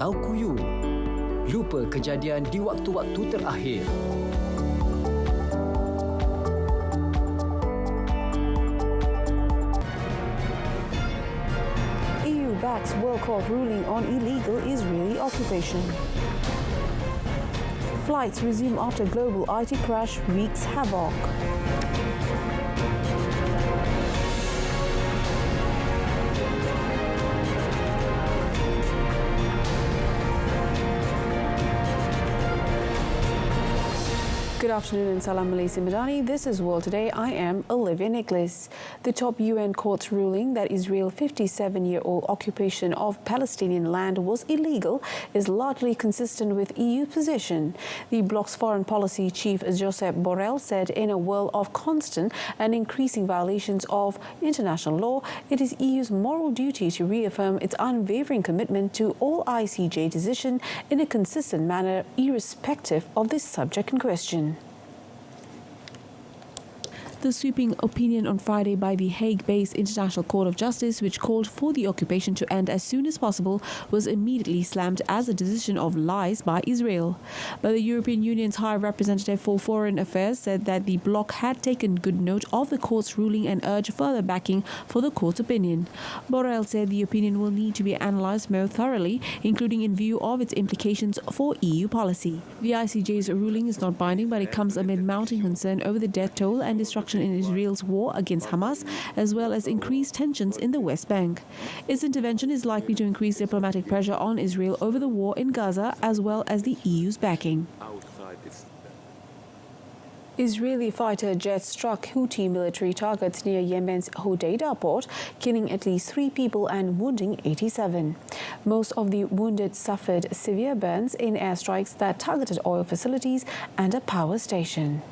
Al-Quyu. Lupa kejadian di waktu-waktu terakhir. EU backs World Court ruling on illegal Israeli occupation. Flights resume after global IT crash wreaks havoc. Good afternoon and Salam Malaysia Madani. This is World Today. I am Olivia Nicholas. The top UN court's ruling that Israel's 57-year-old occupation of Palestinian land was illegal is largely consistent with EU position. The bloc's foreign policy chief Josep Borrell said in a world of constant and increasing violations of international law, it is EU's moral duty to reaffirm its unwavering commitment to all ICJ decisions in a consistent manner, irrespective of the subject in question. The sweeping opinion on Friday by the Hague-based International Court of Justice, which called for the occupation to end as soon as possible, was immediately slammed as a decision of lies by Israel. But the European Union's High Representative for Foreign Affairs said that the bloc had taken good note of the court's ruling and urged further backing for the court's opinion. Borrell said the opinion will need to be analysed more thoroughly, including in view of its implications for EU policy. The ICJ's ruling is not binding, but it comes amid mounting concern over the death toll and destruction in Israel's war against Hamas, as well as increased tensions in the West Bank. Its intervention is likely to increase diplomatic pressure on Israel over the war in Gaza, as well as the EU's backing. Israeli fighter jets struck Houthi military targets near Yemen's Hodeidah port, killing at least 3 people and wounding 87. Most of the wounded suffered severe burns in airstrikes that targeted oil facilities and a power station.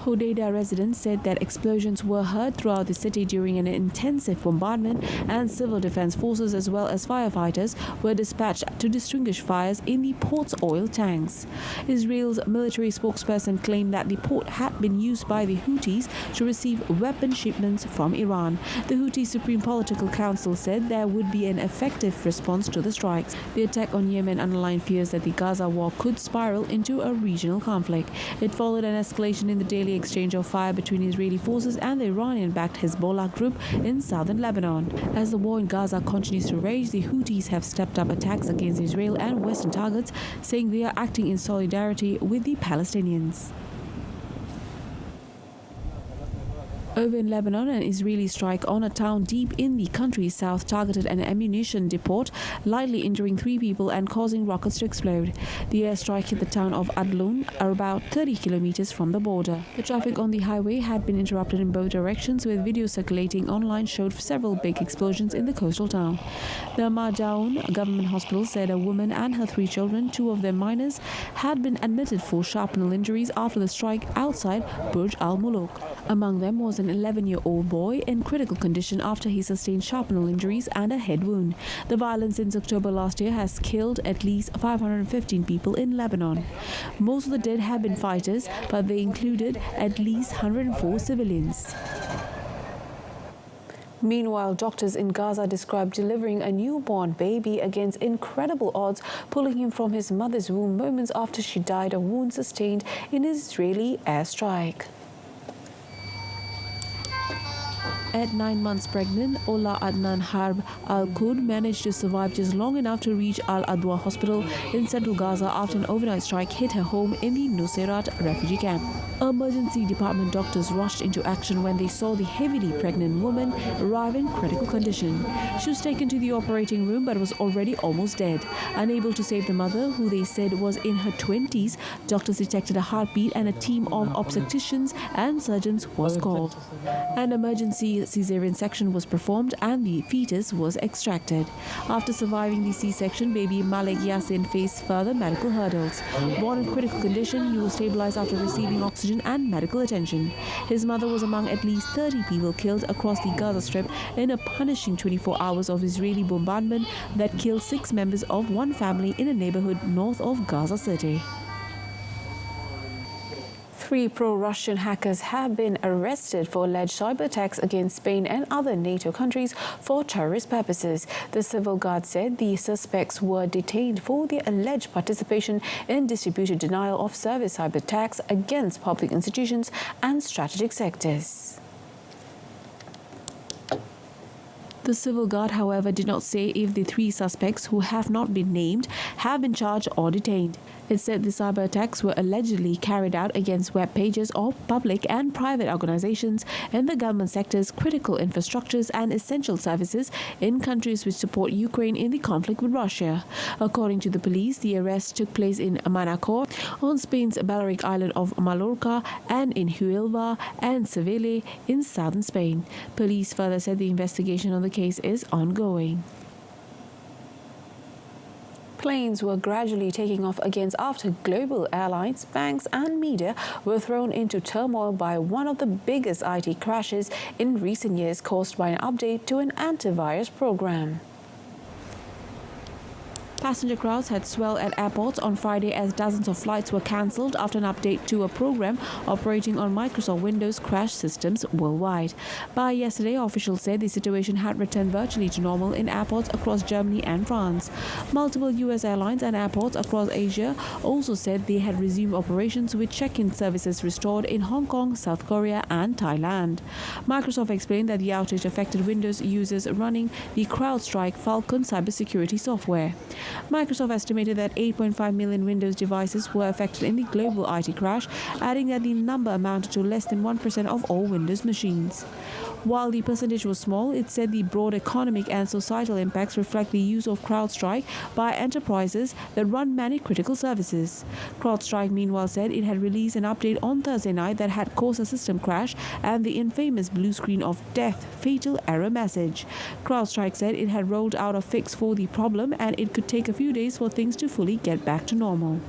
Hodeidah residents said that explosions were heard throughout the city during an intensive bombardment, and civil defense forces as well as firefighters were dispatched to distinguish fires in the port's oil tanks. Israel's military spokesperson claimed that the port had been used by the Houthis to receive weapon shipments from Iran. The Houthi Supreme Political Council said there would be an effective response to the strikes. The attack on Yemen underlined fears that the Gaza war could spiral into a regional conflict. It followed an escalation in the daily exchange of fire between Israeli forces and the Iranian-backed Hezbollah group in southern Lebanon. As the war in Gaza continues to rage, the Houthis have stepped up attacks against Israel and Western targets, saying they are acting in solidarity with the Palestinians. Over in Lebanon, an Israeli strike on a town deep in the country's south targeted an ammunition depot, lightly injuring 3 people and causing rockets to explode. The airstrike hit the town of Adlun, about 30 kilometers from the border. The traffic on the highway had been interrupted in both directions, with videos circulating online showed several big explosions in the coastal town. The Marjaoun government hospital said a woman and her 3 children, 2 of them minors, had been admitted for shrapnel injuries after the strike outside Burj Al Muluk. Among them was an 11-year-old boy in critical condition after he sustained shrapnel injuries and a head wound. The violence since October last year has killed at least 515 people in Lebanon. Most of the dead have been fighters, but they included at least 104 civilians. Meanwhile, doctors in Gaza described delivering a newborn baby against incredible odds, pulling him from his mother's womb moments after she died of wounds sustained in an Israeli airstrike. At 9 months pregnant, Ola Adnan Harb Al-Qud managed to survive just long enough to reach Al-Adwa hospital in central Gaza after an overnight strike hit her home in the Nuseirat refugee camp. Emergency department doctors rushed into action when they saw the heavily pregnant woman arrive in critical condition. She was taken to the operating room but was already almost dead. Unable to save the mother, who they said was in her 20s, doctors detected a heartbeat and a team of obstetricians and surgeons was called. An emergency cesarean section was performed and the fetus was extracted. After surviving the C-section, baby Malik Yassin faced further medical hurdles. Born in critical condition, he was stabilized after receiving oxygen and medical attention. His mother was among at least 30 people killed across the Gaza Strip in a punishing 24 hours of Israeli bombardment that killed 6 members of one family in a neighborhood north of Gaza City. 3 pro-Russian hackers have been arrested for alleged cyber attacks against Spain and other NATO countries for terrorist purposes. The civil guard said the suspects were detained for their alleged participation in distributed denial of service cyber attacks against public institutions and strategic sectors. The civil guard, however, did not say if the 3 suspects, who have not been named, have been charged or detained. It said the cyber attacks were allegedly carried out against web pages of public and private organizations in the government sector's critical infrastructures and essential services in countries which support Ukraine in the conflict with Russia. According to the police, the arrest took place in Manacor, on Spain's Balearic island of Mallorca, and in Huelva and Seville in southern Spain. Police further said the investigation on the case is ongoing. Planes were gradually taking off again after global airlines, banks and media were thrown into turmoil by one of the biggest IT crashes in recent years caused by an update to an antivirus program. Passenger crowds had swelled at airports on Friday as dozens of flights were cancelled after an update to a program operating on Microsoft Windows crashed systems worldwide. By yesterday, officials said the situation had returned virtually to normal in airports across Germany and France. Multiple US airlines and airports across Asia also said they had resumed operations with check-in services restored in Hong Kong, South Korea and Thailand. Microsoft explained that the outage affected Windows users running the CrowdStrike Falcon cybersecurity software. Microsoft estimated that 8.5 million Windows devices were affected in the global IT crash, adding that the number amounted to less than 1% of all Windows machines. While the percentage was small, it said the broad economic and societal impacts reflect the use of CrowdStrike by enterprises that run many critical services. CrowdStrike, meanwhile, said it had released an update on Thursday night that had caused a system crash and the infamous blue screen of death fatal error message. CrowdStrike said it had rolled out a fix for the problem and it could take a few days for things to fully get back to normal.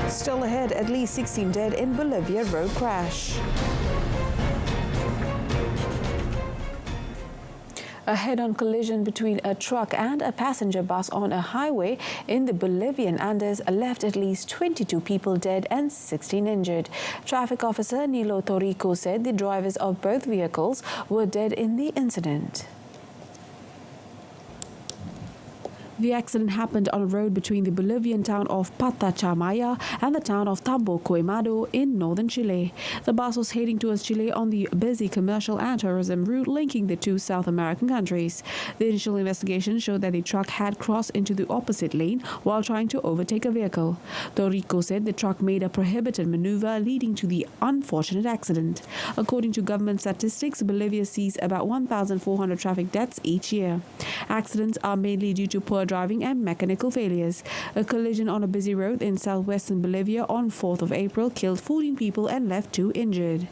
Still ahead, at least 16 dead in Bolivia road crash. A head-on collision between a truck and a passenger bus on a highway in the Bolivian Andes left at least 22 people dead and 16 injured. Traffic officer Nilo Torrico said the drivers of both vehicles were dead in the incident. The accident happened on a road between the Bolivian town of Patachamaya and the town of Tambo Quemado in northern Chile. The bus was heading towards Chile on the busy commercial and tourism route linking the two South American countries. The initial investigation showed that the truck had crossed into the opposite lane while trying to overtake a vehicle. Torrico said the truck made a prohibited maneuver leading to the unfortunate accident. According to government statistics, Bolivia sees about 1,400 traffic deaths each year. Accidents are mainly due to poor driving and mechanical failures. A collision on a busy road in southwestern Bolivia on 4th of April killed 14 people and left 2 injured.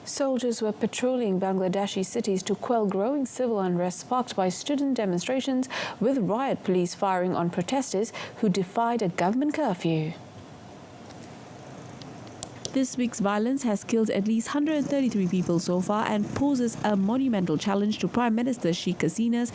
Soldiers were patrolling Bangladeshi cities to quell growing civil unrest sparked by student demonstrations, with riot police firing on protesters who defied a government curfew. This week's violence has killed at least 133 people so far and poses a monumental challenge to Prime Minister Sheikh Hasina's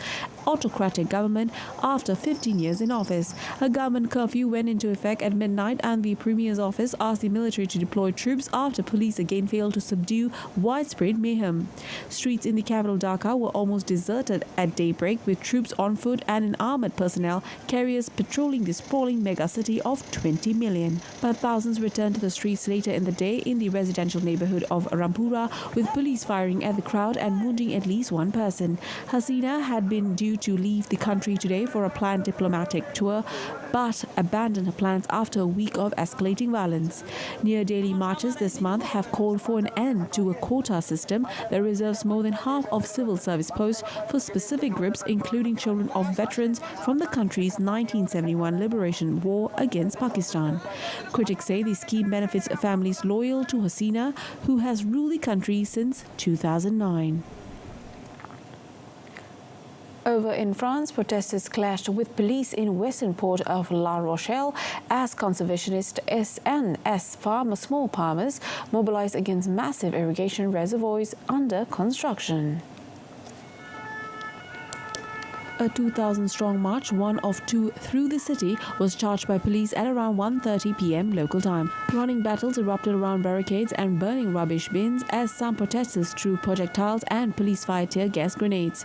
autocratic government after 15 years in office. A government curfew went into effect at midnight and the Premier's office asked the military to deploy troops after police again failed to subdue widespread mayhem. Streets in the capital Dhaka were almost deserted at daybreak, with troops on foot and in armoured personnel carriers patrolling the sprawling megacity of 20 million. But thousands returned to the streets later in the day in the residential neighbourhood of Rampura, with police firing at the crowd and wounding at least one person. Hasina had been due to leave the country today for a planned diplomatic tour, but abandoned her plans after a week of escalating violence. Near-daily marches this month have called for an end to a quota system that reserves more than half of civil service posts for specific groups, including children of veterans from the country's 1971 liberation war against Pakistan. Critics say the scheme benefits families loyal to Hasina, who has ruled the country since 2009. Over in France, protesters clashed with police in western port of La Rochelle as conservationists and small farmers mobilized against massive irrigation reservoirs under construction. A 2,000-strong march, one of two through the city, was charged by police at around 1:30 p.m. local time. Running battles erupted around barricades and burning rubbish bins as some protesters threw projectiles and police-fired tear gas grenades.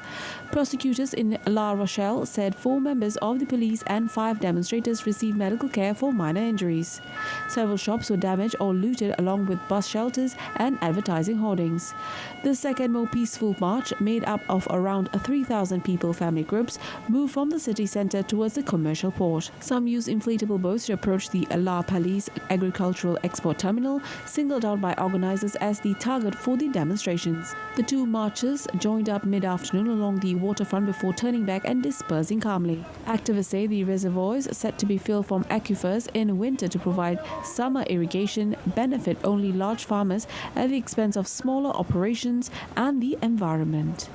Prosecutors in La Rochelle said 4 members of the police and 5 demonstrators received medical care for minor injuries. Several shops were damaged or looted along with bus shelters and advertising hoardings. The second, more peaceful march, made up of around 3,000 people family groups, moved from the city centre towards the commercial port. Some used inflatable boats to approach the La Palisse agricultural export terminal, singled out by organisers as the target for the demonstrations. The 2 marchers joined up mid-afternoon along the waterfront before turning back and dispersing calmly. Activists say the reservoirs set to be filled from aquifers in winter to provide summer irrigation benefit only large farmers at the expense of smaller operations and the environment.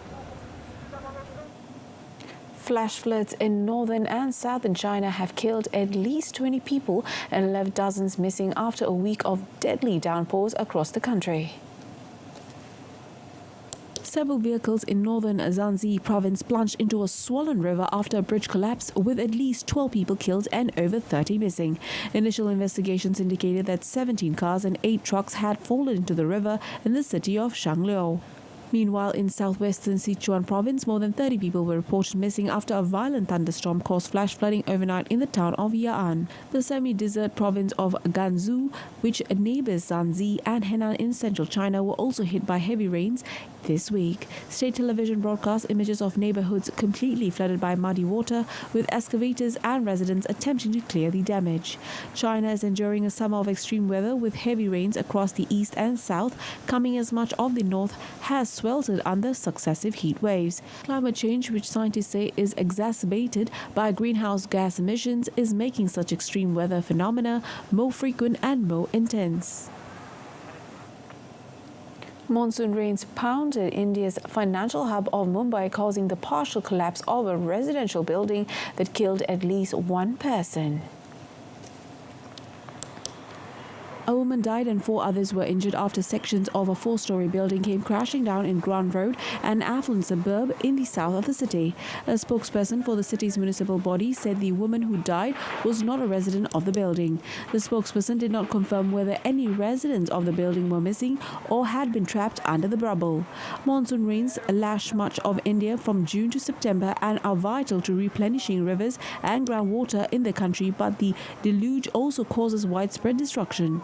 Flash floods in northern and southern China have killed at least 20 people and left dozens missing after a week of deadly downpours across the country. Several vehicles in northern Shanxi province plunged into a swollen river after a bridge collapsed, with at least 12 people killed and over 30 missing. Initial investigations indicated that 17 cars and 8 trucks had fallen into the river in the city of Shangliu. Meanwhile, in southwestern Sichuan province, more than 30 people were reported missing after a violent thunderstorm caused flash flooding overnight in the town of Ya'an. The semi-desert province of Gansu, which neighbors Shanxi and Henan in central China, were also hit by heavy rains this week. State television broadcast images of neighborhoods completely flooded by muddy water, with excavators and residents attempting to clear the damage. China is enduring a summer of extreme weather, with heavy rains across the east and south coming as much of the north has sweltered under successive heat waves. Climate change, which scientists say is exacerbated by greenhouse gas emissions, is making such extreme weather phenomena more frequent and more intense. Monsoon rains pounded India's financial hub of Mumbai, causing the partial collapse of a residential building that killed at least 1 person. A woman died and 4 others were injured after sections of a 4-story building came crashing down in Grand Road, an affluent suburb in the south of the city. A spokesperson for the city's municipal body said the woman who died was not a resident of the building. The spokesperson did not confirm whether any residents of the building were missing or had been trapped under the rubble. Monsoon rains lash much of India from June to September and are vital to replenishing rivers and groundwater in the country, but the deluge also causes widespread destruction.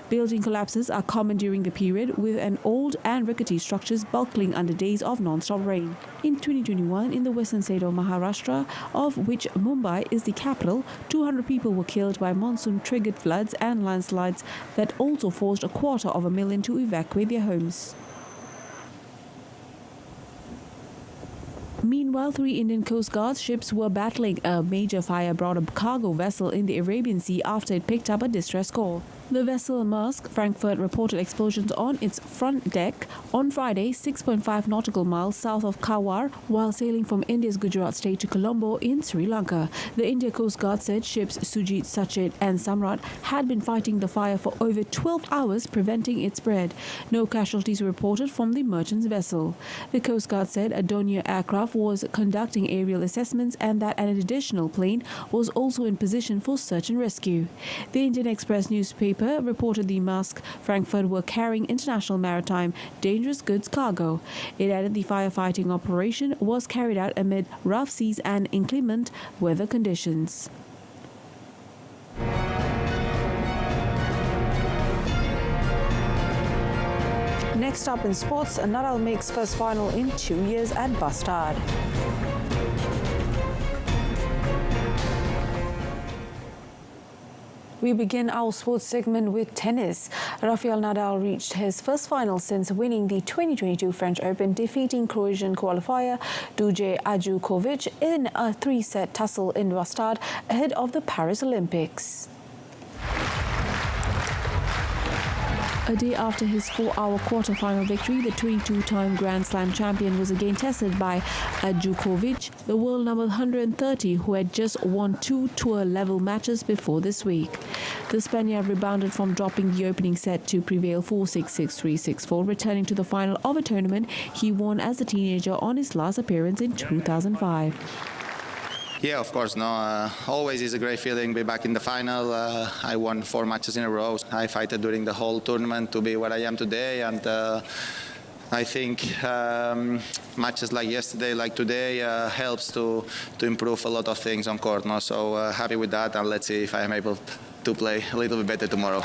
Building collapses are common during the period, with an old and rickety structures buckling under days of non-stop rain. In 2021, in the western state of Maharashtra, of which Mumbai is the capital, 200 people were killed by monsoon-triggered floods and landslides that also forced 250,000 to evacuate their homes. Meanwhile, 3 Indian Coast Guard ships were battling a major fire aboard a cargo vessel in the Arabian Sea after it picked up a distress call. The vessel Maersk Frankfurt reported explosions on its front deck on Friday, 6.5 nautical miles south of Karwar, while sailing from India's Gujarat state to Colombo in Sri Lanka. The India Coast Guard said ships Sujit, Sachet and Samrat had been fighting the fire for over 12 hours, preventing its spread. No casualties were reported from the merchant's vessel. The Coast Guard said a Dornier aircraft was conducting aerial assessments and that an additional plane was also in position for search and rescue. The Indian Express newspaper reported the Maersk Frankfurt were carrying international maritime dangerous goods cargo. It added the firefighting operation was carried out amid rough seas and inclement weather conditions. Next up in sports, Nadal makes first final in 2 years at Bastard. We begin our sports segment with tennis. Rafael Nadal reached his first final since winning the 2022 French Open, defeating Croatian qualifier Đurđe Ajduković in a 3-set tussle in Bastard ahead of the Paris Olympics. A day after his 4-hour quarter-final victory, the 22-time Grand Slam champion was again tested by Ajduković, the world number 130, who had just won 2 tour-level matches before this week. The The Spaniard rebounded from dropping the opening set to prevail 4-6, 6-3, 6-4, returning to the final of a tournament he won as a teenager on his last appearance in 2005. Yeah, of course. No, always is a great feeling be back in the final. I won 4 matches in a row. I fought during the whole tournament to be where I am today, and I think matches like yesterday, like today, helps to improve a lot of things on court. No? So happy with that, and let's see if I am able to play a little bit better tomorrow.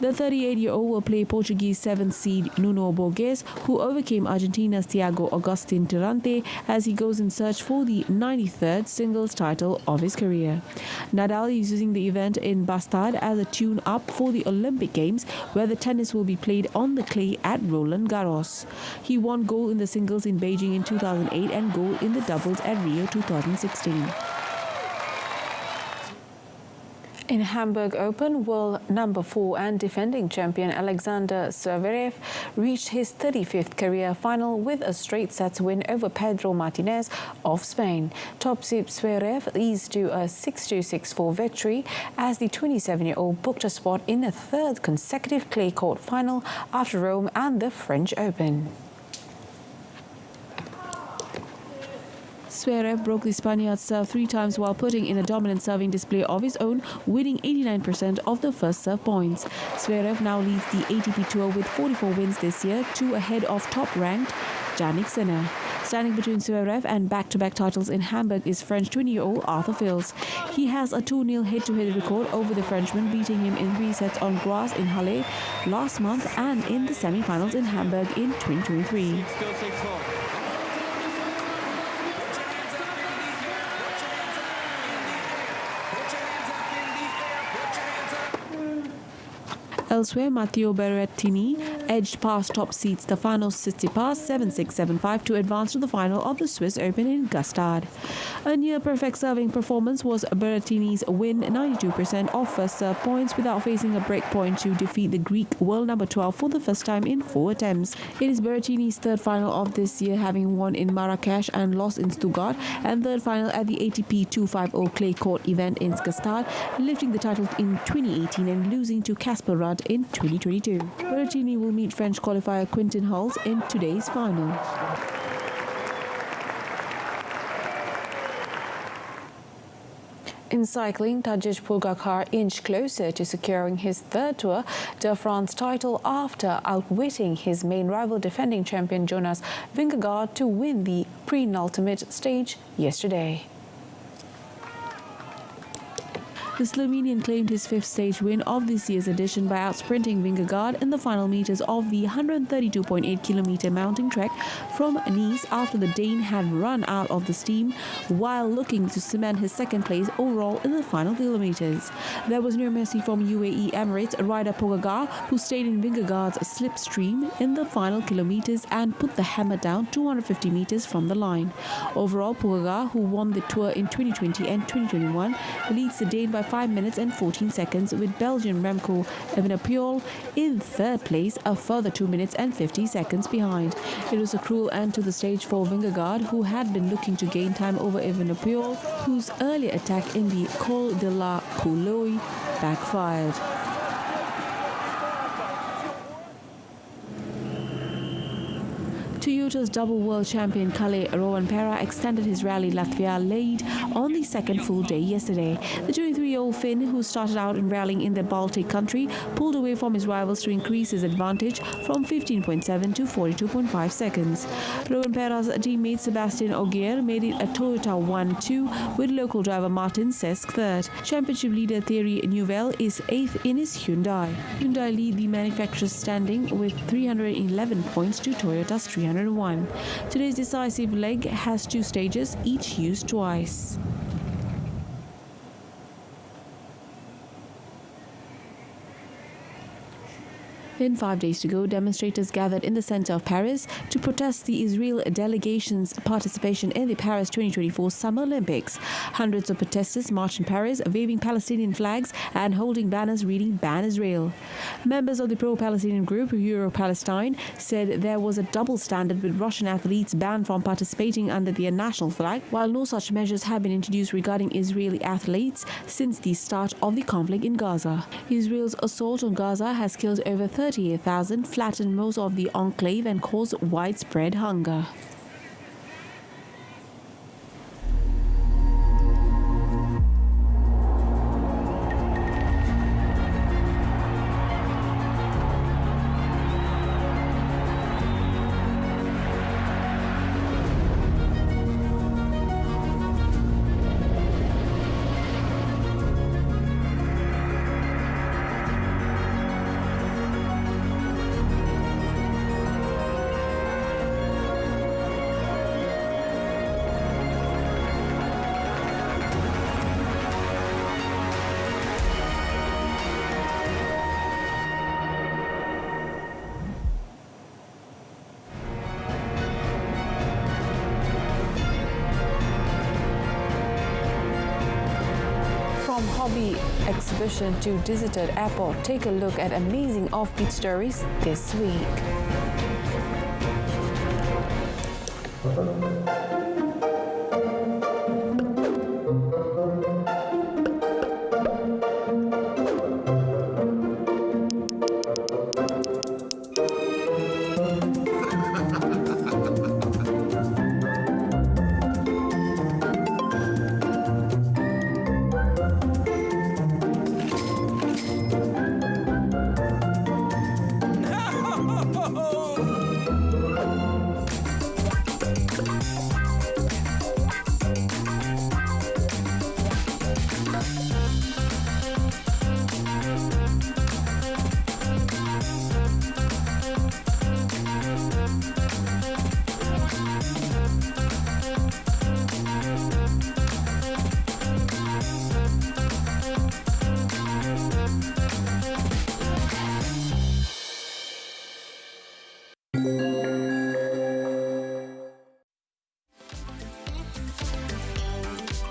The 38-year-old will play Portuguese 7th seed Nuno Borges, who overcame Argentina's Thiago Agustin Tirante as he goes in search for the 93rd singles title of his career. Nadal is using the event in Bastad as a tune-up for the Olympic Games, where the tennis will be played on the clay at Roland Garros. He won gold in the singles in Beijing in 2008 and gold in the doubles at Rio 2016. In Hamburg Open, world number 4 and defending champion Alexander Zverev reached his 35th career final with a straight sets win over Pedro Martinez of Spain. Top seed Zverev eased to a 6-2, 6-4 victory as the 27-year-old booked a spot in a third consecutive clay court final after Rome and the French Open. Zverev broke the Spaniard's serve 3 times while putting in a dominant serving display of his own, winning 89% of the first serve points. Zverev now leads the ATP Tour with 44 wins this year, 2 ahead of top-ranked Jannik Sinner. Standing between Zverev and back-to-back titles in Hamburg is French 20-year-old Arthur Fils. He has a 2-0 head-to-head record over the Frenchman, beating him in 3 sets on grass in Halle last month and in the semi-finals in Hamburg in 2023. Elsewhere, Matteo Berrettini edged past top seeds Stefanos Tsitsipas 7-6, 7-5 to advance to the final of the Swiss Open in Gstaad. A near-perfect serving performance was Berrettini's win, 92% of first serve points without facing a break point to defeat the Greek world number 12 for the first time in 4 attempts. It is Berrettini's third final of this year, having won in Marrakesh and lost in Stuttgart, and third final at the ATP 250 clay court event in Gstaad, lifting the title in 2018 and losing to Casper Ruud in 2022. Berrettini will meet French qualifier Quentin Halls in today's final. In cycling, Tadej Pogacar inched closer to securing his third Tour de France title after outwitting his main rival defending champion Jonas Vingegaard to win the penultimate stage yesterday. The Slovenian claimed his 5th stage win of this year's edition by outsprinting Vingegaard in the final meters of the 132.8-kilometer mountain trek from Nice after the Dane had run out of the steam while looking to cement his second place overall in the final kilometers. There was no mercy from UAE Emirates rider Pogacar, who stayed in Vingegaard's slipstream in the final kilometers and put the hammer down 250 meters from the line. Overall, Pogacar, who won the Tour in 2020 and 2021, leads the Dane by 5 minutes and 14 seconds, with Belgian Remco Evenepoel in third place, a further 2 minutes and 50 seconds behind. It was a cruel end to the stage for Vingegaard, who had been looking to gain time over Evenepoel, whose earlier attack in the Col de la Couloir backfired. Toyota's double world champion Kalle Rovanperä extended his Rally Latvia lead on the second full day yesterday. The 23-year-old Finn, who started out in rallying in the Baltic country, pulled away from his rivals to increase his advantage from 15.7 to 42.5 seconds. Rovanperä's teammate Sebastian Ogier made it a Toyota 1-2 with local driver Martin Sesk third. Championship leader Thierry Neuville is 8th in his Hyundai. Hyundai lead the manufacturer's standing with 311 points to Toyota's 301. Today's decisive leg has 2 stages, each used twice. In 5 days to go, demonstrators gathered in the centre of Paris to protest the Israel delegation's participation in the Paris 2024 Summer Olympics. Hundreds of protesters marched in Paris, waving Palestinian flags and holding banners reading "Ban Israel." Members of the pro-Palestinian group Euro-Palestine said there was a double standard, with Russian athletes banned from participating under their national flag, while no such measures have been introduced regarding Israeli athletes since the start of the conflict in Gaza. Israel's assault on Gaza has killed over 38,000, flattened most of the enclave and caused widespread hunger. From hobby exhibition to deserted airport, take a look at amazing offbeat stories this week.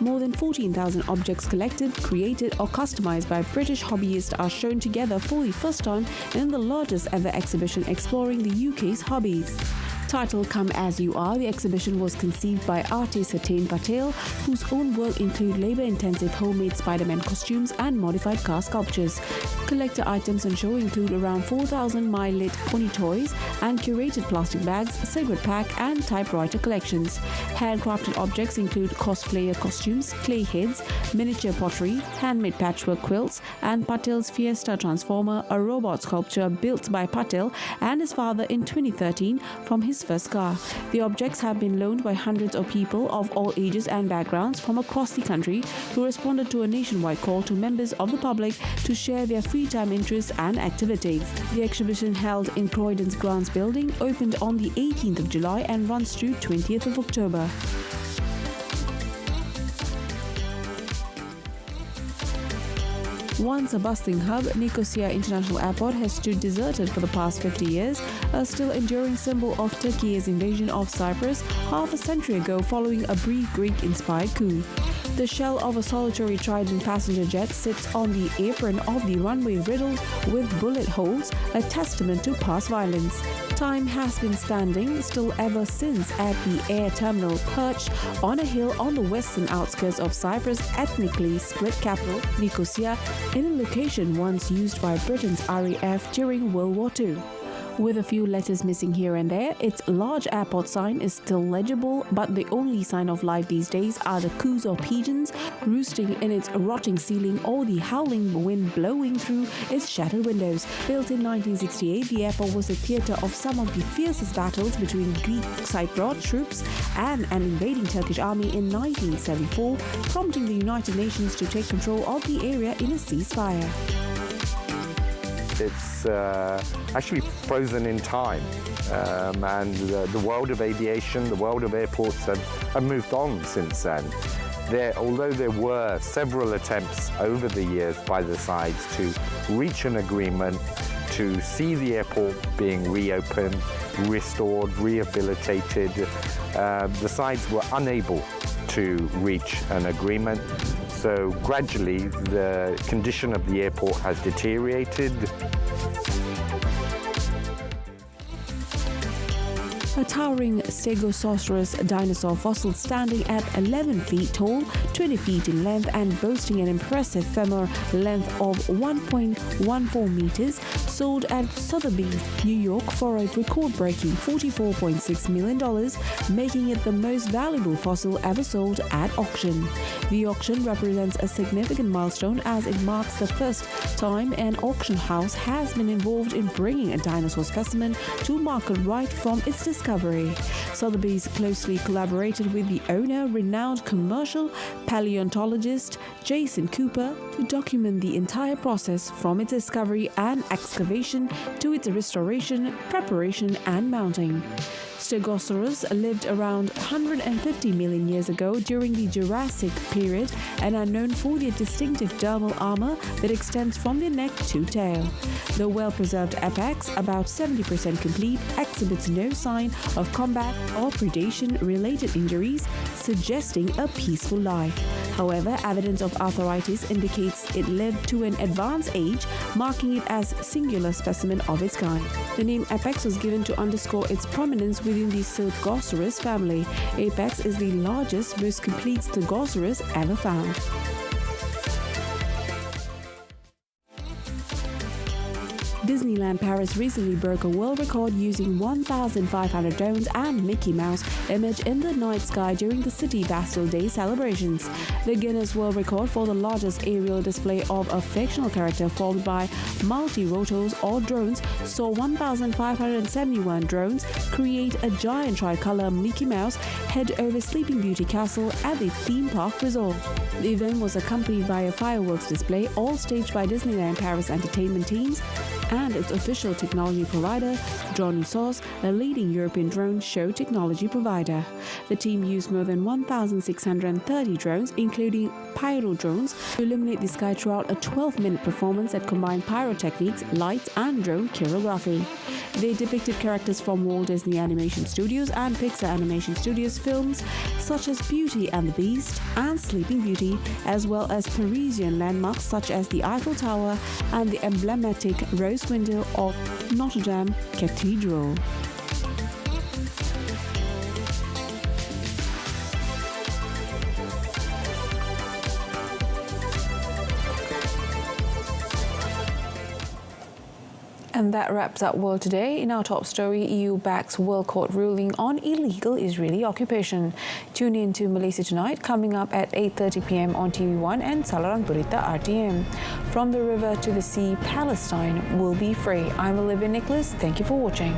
More than 14,000 objects collected, created or customized by British hobbyists are shown together for the first time in the largest ever exhibition exploring the UK's hobbies. Titled "Come As You Are," the exhibition was conceived by artist Patel, whose own work include labour-intensive homemade Spider-Man costumes and modified car sculptures. Collector items on show include around 4,000 My-Lit pony toys and curated plastic bags, cigarette pack and typewriter collections. Handcrafted objects include cosplayer costumes, clay heads, miniature pottery, handmade patchwork quilts, and Patel's Fiesta Transformer, a robot sculpture built by Patel and his father in 2013 from his first car. The objects have been loaned by hundreds of people of all ages and backgrounds from across the country, who responded to a nationwide call to members of the public to share their free time interests and activities. The exhibition, held in Croydon's Grants Building, opened on the 18th of July and runs through 20th of October. Once a bustling hub, Nicosia International Airport has stood deserted for the past 50 years, a still enduring symbol of Turkey's invasion of Cyprus half a century ago following a brief Greek-inspired coup. The shell of a solitary Trident passenger jet sits on the apron of the runway riddled with bullet holes, a testament to past violence. Time has been standing still ever since at the air terminal, perched on a hill on the western outskirts of Cyprus' ethnically split capital, Nicosia, in a location once used by Britain's RAF during World War II. With a few letters missing here and there, its large airport sign is still legible, but the only sign of life these days are the coos of pigeons roosting in its rotting ceiling or the howling wind blowing through its shattered windows. Built in 1968, the airport was the theatre of some of the fiercest battles between Greek Cypriot troops and an invading Turkish army in 1974, prompting the United Nations to take control of the area in a ceasefire. It's actually frozen in time, and the world of aviation, the world of airports have moved on since then. Although there were several attempts over the years by the sides to reach an agreement, to see the airport being reopened, restored, rehabilitated. The sides were unable to reach an agreement. So gradually the condition of the airport has deteriorated. A towering Stegosaurus dinosaur fossil standing at 11 feet tall, 20 feet in length and boasting an impressive femur length of 1.14 meters, sold at Sotheby's, New York for a record-breaking $44.6 million, making it the most valuable fossil ever sold at auction. The auction represents a significant milestone as it marks the first time an auction house has been involved in bringing a dinosaur specimen to market right from its discovery. Sotheby's closely collaborated with the owner, renowned commercial paleontologist Jason Cooper, to document the entire process from its discovery and excavation to its restoration, preparation and mounting. Stegosaurus lived around 150 million years ago during the Jurassic period and are known for their distinctive dermal armor that extends from their neck to tail. The well-preserved apex, about 70% complete, exhibits no sign of combat or predation-related injuries, suggesting a peaceful life. However, evidence of arthritis indicates it lived to an advanced age, marking it as a singular specimen of its kind. The name apex was given to underscore its prominence within the Stegosaurus family. Apex is the largest, most complete Stegosaurus ever found. Disneyland Paris recently broke a world record using 1,500 drones and Mickey Mouse image in the night sky during the City Bastille Day celebrations. The Guinness World Record for the largest aerial display of a fictional character formed by multi-rotors or drones saw 1,571 drones create a giant tricolor Mickey Mouse head over Sleeping Beauty Castle at the theme park resort. The event was accompanied by a fireworks display, all staged by Disneyland Paris entertainment teams and its official technology provider, Drone-Source, a leading European drone show technology provider. The team used more than 1,630 drones, including pyro drones, to illuminate the sky throughout a 12-minute performance that combined pyrotechnics, lights, and drone choreography. They depicted characters from Walt Disney Animation Studios and Pixar Animation Studios films such as Beauty and the Beast and Sleeping Beauty, as well as Parisian landmarks such as the Eiffel Tower and the emblematic rose window of Notre Dame Cathedral. And that wraps up World Today. In our top story, EU backs World Court ruling on illegal Israeli occupation. Tune in to Malaysia Tonight, coming up at 8:30 p.m. on TV1 and Salaran Berita RTM. From the river to the sea, Palestine will be free. I'm Olivia Nicholas. Thank you for watching.